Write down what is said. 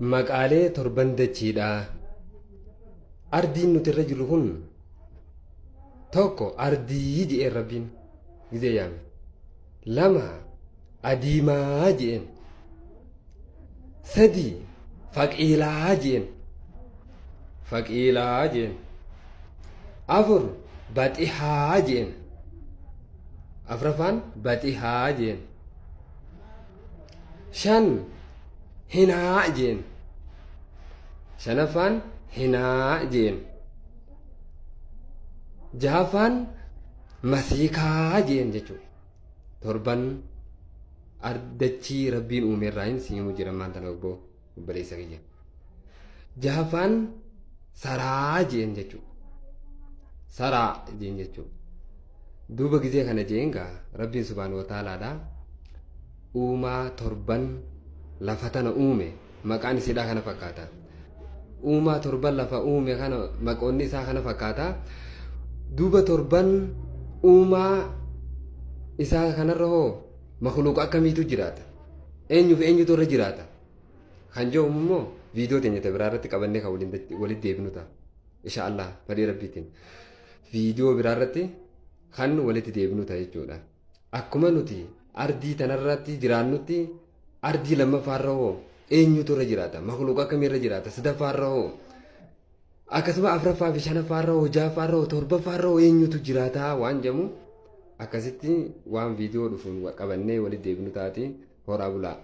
maqaalee torban dachiidha. Ardiin nuti irra jirru kun tokko ardii je'een rabbiin gizee yaame. Lama adiimaa je'een. Sadi faqiilaa je'een. Faqiilaa je'een. Afur baxihaa je'een. Afraffaan baxihaa je'een. Shan hinaa je'een. Shanaffaan hinaa je'een. Jahaffaan masiikaa je'een jechuudha. Torban ardachii rabbiin uumeerraa hin siimu jira maanta obboo obboleessa kiyya. Jahaffaan saraa je'een jechuudha. Saraa je'een jechuudha. Duuba gizee kana je'een gaa rabbiin subhaanahu wa ta'aalaadha. Uumaa torban lafa tana uume maqaan isiidhaa kana fakkaata. Uumaa torban lafa uume kana maqoonni isaa kana fakkaata. Duuba torban uumaa isaa kanarra hoo makhluuqa akkamiitu jiraata? Eenyuuf eenyutu irra jiraata? Kan jedhu immoo viidiyoo teenya biraa irratti qabannee kan walitti deebinu ta'a. Inshaallah fedhii rabbiitiin. Viidiyoo biraa irratti kan walitti deebinu ta'a jechuudha. Akkuma nuti ardii tanarratti jiraannutti ardii lammaffaarra hoo eenyutu irra jiraata? Makhluuqa akkamii irra jiraata? Sadaffaarra hoo akkasuma afuraffaa fi shanaffaarra hoo jahaffaarra hoo torbaffaarra hoo eenyutu jiraata waan jedhamu akkasitti waan viidiyoo dhufuun qabannee walitti deebinu taati horaa bulaa.